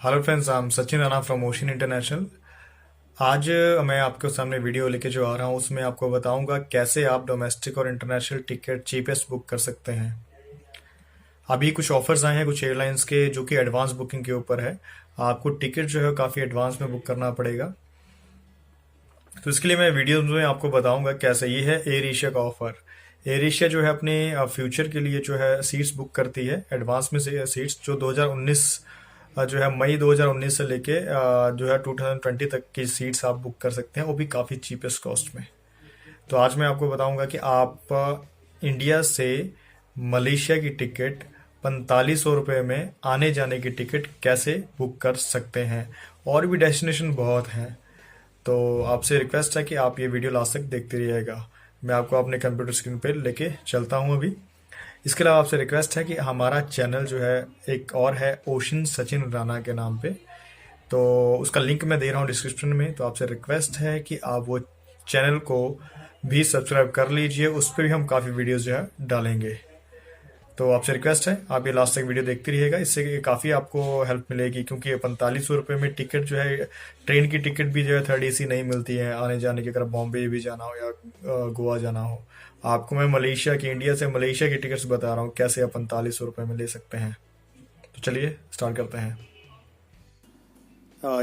Hello friends, I am Sachin Rana from ocean international. आज मैं आपके सामने वीडियो लेके जो आ रहा हूँ उसमें आपको बताऊंगा कैसे आप डोमेस्टिक और इंटरनेशनल टिकट चीपेस्ट बुक कर सकते हैं। अभी कुछ ऑफर्स आए हैं कुछ एयरलाइंस के जो कि एडवांस बुकिंग के ऊपर है। आपको टिकट जो है काफ़ी एडवांस में बुक करना पड़ेगा। तो इसके लिए मैं वीडियो में आपको बताऊंगा कैसे। ये है एयर एशिया का ऑफर। एयर एशिया जो है अपने फ्यूचर के लिए जो है सीट्स बुक करती है एडवांस में से सीट्स जो 2019 जो है मई 2019 से लेके जो है 2020 तक की सीट्स आप बुक कर सकते हैं, वो भी काफ़ी चीपेस्ट कॉस्ट में। तो आज मैं आपको बताऊंगा कि आप इंडिया से मलेशिया की टिकट 4500 रुपये में आने जाने की टिकट कैसे बुक कर सकते हैं। और भी डेस्टिनेशन बहुत हैं। तो आपसे रिक्वेस्ट है कि आप ये वीडियो लास्ट तक देखते रहिएगा। मैं आपको अपने कंप्यूटर स्क्रीन पे लेके चलता हूँ अभी। इसके अलावा आपसे रिक्वेस्ट है कि हमारा चैनल जो है एक और है ओशन सचिन राणा के नाम पे। तो उसका लिंक मैं दे रहा हूँ डिस्क्रिप्शन में। तो आपसे रिक्वेस्ट है कि आप वो चैनल को भी सब्सक्राइब कर लीजिए। उस पर भी हम काफ़ी वीडियोस जो है डालेंगे। तो आपसे रिक्वेस्ट है आप ये लास्ट तक वीडियो देखते रहिएगा। इससे काफ़ी आपको हेल्प मिलेगी क्योंकि 4500 रुपये में टिकट जो है ट्रेन की टिकट भी जो है थर्ड एसी नहीं मिलती है आने जाने की। अगर बॉम्बे भी जाना हो या गोवा जाना हो, आपको मैं मलेशिया की इंडिया से मलेशिया की टिकट्स बता रहा हूँ कैसे आप 4500 रुपये में ले सकते हैं। तो चलिए स्टार्ट करते हैं।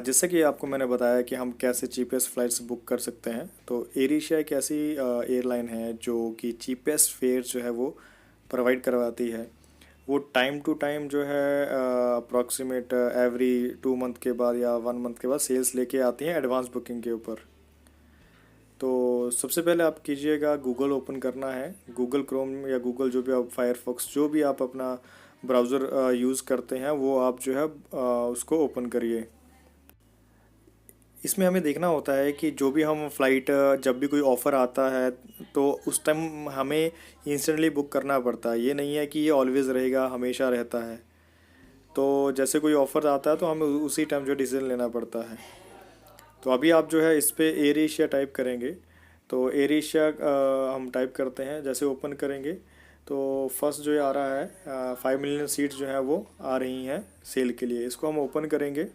जैसे कि आपको मैंने बताया कि हम कैसे चीपेस्ट फ़्लाइट्स बुक कर सकते हैं। तो एयर एशिया एक ऐसी एयरलाइन है जो कि चीपेस्ट फेयर जो है वो प्रोवाइड करवाती है। वो टाइम टू टाइम जो है अप्रॉक्सीमेट एवरी 2 मंथ के बाद या 1 मंथ के बाद सेल्स लेके आती हैं एडवांस बुकिंग के ऊपर। तो सबसे पहले आप कीजिएगा गूगल ओपन करना है, गूगल क्रोम या गूगल जो भी आप फायरफॉक्स जो भी आप अपना ब्राउज़र यूज़ करते हैं वो आप जो है उसको ओपन करिए। इसमें हमें देखना होता है कि जो भी हम फ़्लाइट जब भी कोई ऑफ़र आता है तो उस टाइम हमें इंस्टेंटली बुक करना पड़ता है। ये नहीं है कि ये ऑलवेज़ रहेगा, हमेशा रहता है। तो जैसे कोई ऑफ़र आता है तो हमें उसी टाइम जो डिसीजन लेना पड़ता है। तो अभी आप जो है इस पे एयर एशिया टाइप करेंगे। तो एयर एशिया हम टाइप करते हैं, जैसे ओपन करेंगे तो फर्स्ट जो ये आ रहा है 5 मिलियन सीट्स जो है वो आ रही हैं सेल के लिए। इसको हम ओपन करेंगे।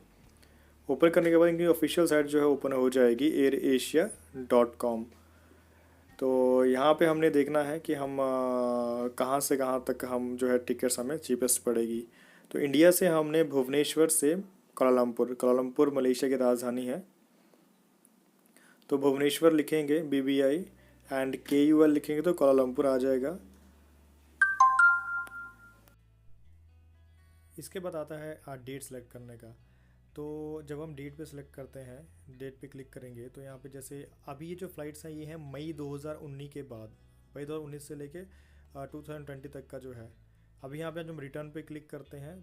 ओपन करने के बाद इनकी ऑफिशियल साइट जो है ओपन हो जाएगी airasia.com। तो यहाँ पे हमने देखना है कि हम कहाँ से कहाँ तक हम जो है टिकट्स हमें चीपेस्ट पड़ेगी। तो इंडिया से हमने भुवनेश्वर से कोलालमपुर, कोलालमपुर मलेशिया की राजधानी है। तो भुवनेश्वर लिखेंगे BBI एंड KUL लिखेंगे तो कोलालमपुर आ जाएगा। इसके बाद आता है डेट सेलेक्ट करने का। तो जब हम डेट पे सिलेक्ट करते हैं, डेट पे क्लिक करेंगे तो यहाँ पे जैसे अभी ये जो फ़्लाइट्स हैं ये हैं मई 2019 के बाद, मई 2019 से लेके 2020 तक का जो है। अभी यहाँ पे जब हम रिटर्न पे क्लिक करते हैं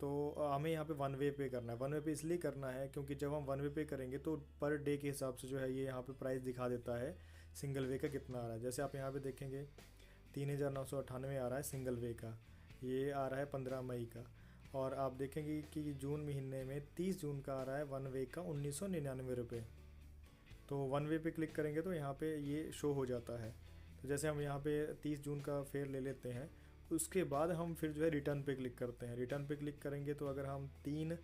तो हमें यहाँ पे वन वे पे करना है। वन वे पे इसलिए करना है क्योंकि जब हम वन वे पे करेंगे तो पर डे के हिसाब से जो है ये यहाँ पे प्राइस दिखा देता है सिंगल वे का कितना आ रहा है। जैसे आप यहाँ पे देखेंगे 3998 आ रहा है सिंगल वे का। ये आ रहा है 15 मई का। और आप देखेंगे कि जून महीने में 30 जून का आ रहा है वन वे का 1999 रुपये। तो वन वे पे क्लिक करेंगे तो यहाँ पे ये शो हो जाता है। तो जैसे हम यहाँ पे 30 जून का फेयर ले लेते हैं, उसके बाद हम फिर जो है रिटर्न पे क्लिक करते हैं। रिटर्न पे क्लिक करेंगे तो अगर हम 3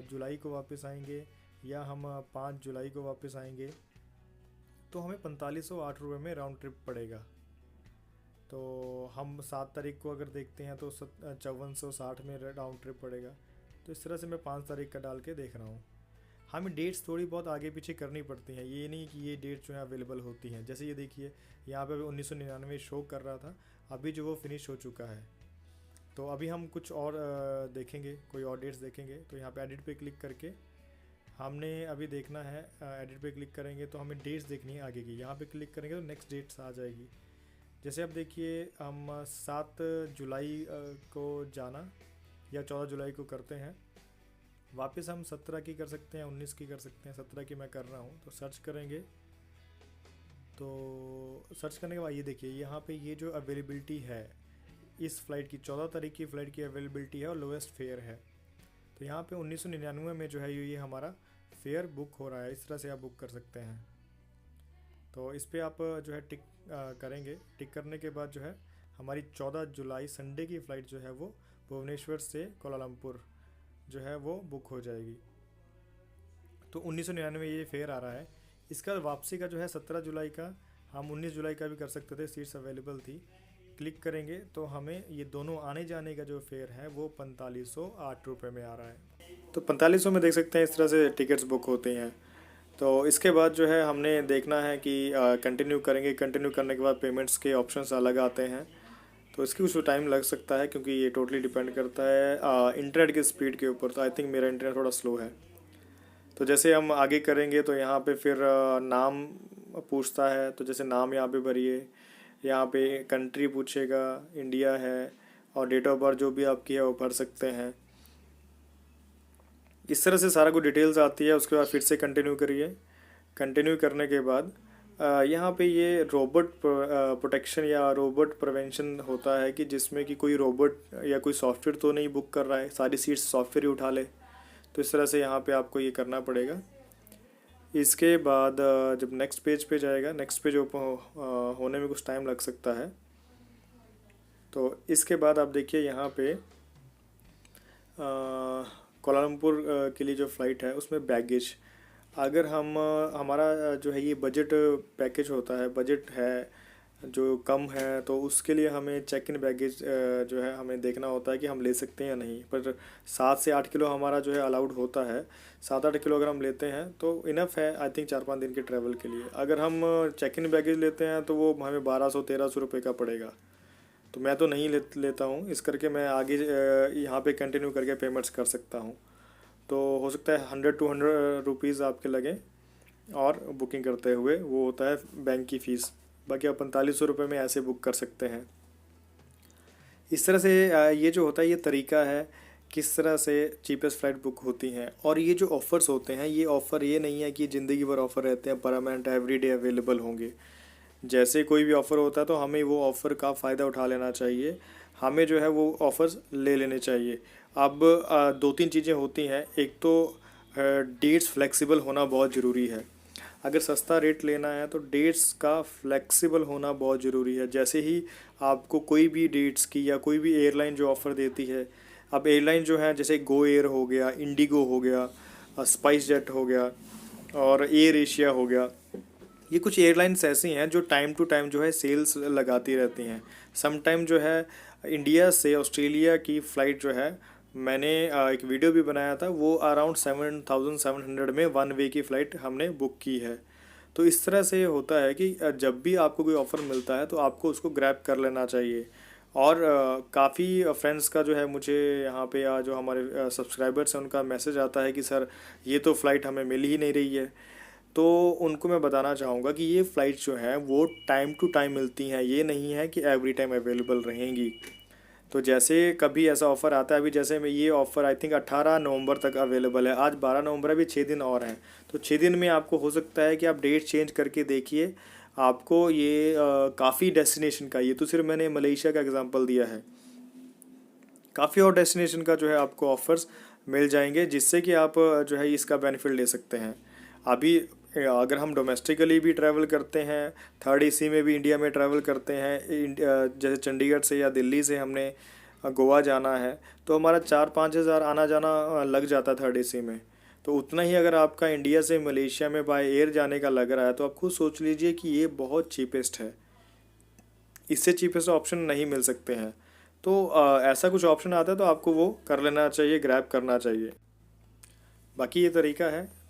जुलाई को वापस आएंगे या हम 5 जुलाई को वापस आएंगे तो हमें 4508 रुपये में राउंड ट्रिप पड़ेगा। तो हम 7 तारीख को अगर देखते हैं तो 5460 में राउंड ट्रिप पड़ेगा। तो इस तरह से मैं 5 तारीख का डाल के देख रहा हूँ। हमें डेट्स थोड़ी बहुत आगे पीछे करनी पड़ती हैं, ये नहीं कि ये डेट जो है अवेलेबल होती हैं। जैसे ये देखिए यहाँ पे 1999 शो कर रहा था, अभी जो वो फिनिश हो चुका है। तो अभी हम कुछ और देखेंगे, कोई और डेट्स देखेंगे। तो यहाँ पे एडिट पे क्लिक करके हमने अभी देखना है, एडिट पे क्लिक करेंगे तो हमें डेट्स देखनी है आगे की। यहाँ पे क्लिक करेंगे तो नेक्स्ट डेट्स आ जाएगी। जैसे अब देखिए हम 7 जुलाई को जाना या 14 जुलाई को करते हैं। वापस हम 17 की कर सकते हैं, 19 की कर सकते हैं। 17 की मैं कर रहा हूँ तो सर्च करेंगे। तो सर्च करने के बाद ये देखिए यहाँ पे ये जो अवेलेबिलिटी है इस फ़्लाइट की, 14 तारीख की फ़्लाइट की अवेलेबिलिटी है और लोएस्ट फेयर है। तो यहाँ पे 1999 में जो है ये हमारा फेयर बुक हो रहा है। इस तरह से आप बुक कर सकते हैं। तो इस पर आप जो है टिक करेंगे। टिक करने के बाद जो है हमारी 14 जुलाई संडे की फ़्लाइट जो है वो भुवनेश्वर से कोलालमपुर जो है वो बुक हो जाएगी। तो 1999 ये फेयर आ रहा है। इसका वापसी का जो है 17 जुलाई का, हम 19 जुलाई का भी कर सकते थे, सीट्स अवेलेबल थी। क्लिक करेंगे तो हमें ये दोनों आने जाने का जो फेयर है वो 4508 में आ रहा है। तो 4500 में देख सकते हैं इस तरह से टिकट्स बुक होती हैं। तो इसके बाद जो है हमने देखना है कि कंटिन्यू करेंगे, कंटिन्यू करने के बाद पेमेंट्स के ऑप्शंस अलग आते हैं, तो इसकी कुछ टाइम लग सकता है क्योंकि ये टोटली डिपेंड करता है इंटरनेट की स्पीड के ऊपर। तो आई थिंक मेरा इंटरनेट थोड़ा स्लो है। तो जैसे हम आगे करेंगे तो यहाँ पे फिर नाम पूछता है, तो जैसे नाम यहाँ पे भरिए, यहाँ पे कंट्री पूछेगा, इंडिया है, और डेट ऑफ बर्थ जो भी आपकी है वो भर सकते हैं। इस तरह से सारा कुछ डिटेल्स आती है। उसके बाद फिर से कंटिन्यू करिए। कंटिन्यू करने के बाद यहाँ पे ये रोबोट प्रोटेक्शन या रोबोट प्रिवेंशन होता है कि जिसमें कि कोई रोबोट या कोई सॉफ्टवेयर तो नहीं बुक कर रहा है, सारी सीट्स सॉफ्टवेयर ही उठा ले। तो इस तरह से यहाँ पे आपको ये करना पड़ेगा। इसके बाद जब नेक्स्ट पेज पे जाएगा, नेक्स्ट पेज ओपन होने में कुछ टाइम लग सकता है। तो इसके बाद आप देखिए यहाँ पे कोलालमपुर के लिए जो फ़्लाइट है उसमें बैगेज, अगर हम हमारा जो है ये बजट पैकेज होता है, बजट है जो कम है, तो उसके लिए हमें चेक इन बैगेज जो है हमें देखना होता है कि हम ले सकते हैं या नहीं। पर 7 से 8 किलो हमारा जो है अलाउड होता है। 7-8 किलो अगर हम लेते हैं तो इनफ है आई थिंक 4-5 दिन के ट्रैवल के लिए। अगर हम चेक इन बैगेज लेते हैं तो वो हमें 1200-1300 रुपये का पड़ेगा। तो मैं तो नहीं लेता हूँ, इस करके मैं आगे यहाँ पे कंटिन्यू करके पेमेंट्स कर सकता हूँ। तो हो सकता है 100-200 रुपीज़ आपके लगे और बुकिंग करते हुए, वो होता है बैंक की फ़ीस। बाकी आप 4500 रुपये में ऐसे बुक कर सकते हैं। इस तरह से ये जो होता है ये तरीका है किस तरह से चीपेस्ट फ़्लाइट बुक होती हैं। और ये जो ऑफ़र्स होते हैं, ये ऑफ़र ये नहीं है कि ज़िंदगी भर ऑफ़र रहते हैं, परमानेंट एवरीडे अवेलेबल होंगे। जैसे कोई भी ऑफ़र होता है तो हमें वो ऑफ़र का फ़ायदा उठा लेना चाहिए, हमें जो है वो ऑफ़र्स ले लेने चाहिए। अब 2-3 चीज़ें होती हैं। एक तो डेट्स फ्लेक्सिबल होना बहुत ज़रूरी है। अगर सस्ता रेट लेना है तो डेट्स का फ्लेक्सिबल होना बहुत ज़रूरी है। जैसे ही आपको कोई भी डेट्स की या कोई भी एयरलाइन जो ऑफ़र देती है, अब एयरलाइन जो है जैसे गो एयर हो गया, इंडिगो हो गया, स्पाइस जेट हो गया और एयर एशिया हो गया, ये कुछ एयरलाइंस ऐसी हैं जो टाइम टू टाइम जो है सेल्स लगाती रहती हैं। सम टाइम जो है इंडिया से ऑस्ट्रेलिया की फ़्लाइट जो है, मैंने एक वीडियो भी बनाया था, वो अराउंड 7700 में 1 वे की फ़्लाइट हमने बुक की है। तो इस तरह से होता है कि जब भी आपको कोई ऑफ़र मिलता है तो आपको उसको ग्रैब कर लेना चाहिए। और काफ़ी फ्रेंड्स का जो है मुझे यहाँ पे जो हमारे सब्सक्राइबर्स हैं उनका मैसेज आता है कि सर ये तो फ़्लाइट हमें मिल ही नहीं रही है। तो उनको मैं बताना चाहूँगा कि ये फ़्लाइट जो हैं वो टाइम टू टाइम मिलती हैं, ये नहीं है कि एवरी टाइम अवेलेबल रहेंगी। तो जैसे कभी ऐसा ऑफ़र आता है, अभी जैसे मैं ये ऑफ़र आई थिंक 18 नवंबर तक अवेलेबल है, आज 12 नवंबर, अभी 6 दिन और हैं। तो 6 दिन में आपको हो सकता है कि आप डेट चेंज करके देखिए, आपको ये काफ़ी डेस्टिनेशन का, ये तो सिर्फ मैंने मलेशिया का एग्ज़ाम्पल दिया है, काफ़ी और डेस्टिनेशन का जो है आपको ऑफ़र्स मिल जाएंगे, जिससे कि आप जो है इसका बेनिफिट ले सकते हैं। अभी अगर हम डोमेस्टिकली भी ट्रैवल करते हैं, थर्ड एसी में भी इंडिया में ट्रैवल करते हैं, जैसे चंडीगढ़ से या दिल्ली से हमने गोवा जाना है, तो हमारा 4-5 हज़ार आना जाना लग जाता है थर्ड एसी में। तो उतना ही अगर आपका इंडिया से मलेशिया में बाय एयर जाने का लग रहा है, तो आप खुद सोच लीजिए कि ये बहुत चीपेस्ट है, इससे चीपेस्ट ऑप्शन नहीं मिल सकते हैं। तो ऐसा कुछ ऑप्शन आता है तो आपको वो कर लेना चाहिए, ग्रैब करना चाहिए। बाकी ये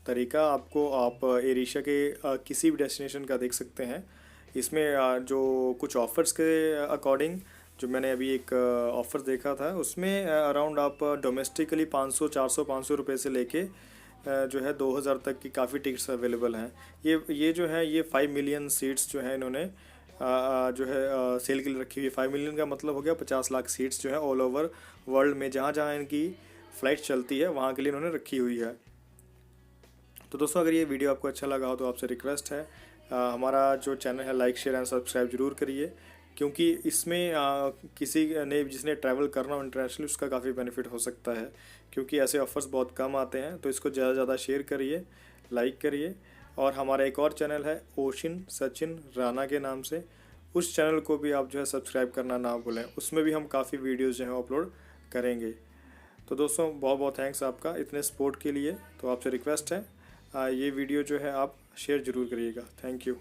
तरीका आपको आप एयर एशिया के किसी भी डेस्टिनेशन का देख सकते हैं। इसमें जो कुछ ऑफ़र्स के अकॉर्डिंग, जो मैंने अभी एक ऑफ़र देखा था उसमें अराउंड आप डोमेस्टिकली 500-400-500 रुपये से लेके जो है 2000 तक की काफ़ी टिकट्स अवेलेबल हैं। ये जो है ये 5 मिलियन सीट्स जो है इन्होंने जो है सेल के लिए रखी हुई है। 5 मिलियन का मतलब हो गया 50 लाख सीट्स जो है ऑल ओवर वर्ल्ड में जहाँ जहाँ इनकी फ़्लाइट चलती है वहाँ के लिए इन्होंने रखी हुई है। तो दोस्तों अगर ये वीडियो आपको अच्छा लगा हो तो आपसे रिक्वेस्ट है हमारा जो चैनल है लाइक शेयर एंड सब्सक्राइब जरूर करिए, क्योंकि इसमें किसी ने जिसने ट्रैवल करना हो इंटरनेशनली उसका काफ़ी बेनिफिट हो सकता है, क्योंकि ऐसे ऑफ़र्स बहुत कम आते हैं। तो इसको ज़्यादा से ज़्यादा शेयर करिए, लाइक करिए। और हमारा एक और चैनल है ओशिन सचिन राणा के नाम से, उस चैनल को भी आप जो है सब्सक्राइब करना ना भूलें, उसमें भी हम काफ़ी वीडियोज़ जो हैं अपलोड करेंगे। तो दोस्तों बहुत बहुत थैंक्स आपका इतने सपोर्ट के लिए। तो आपसे रिक्वेस्ट है ये वीडियो जो है आप शेयर ज़रूर करिएगा। Thank you.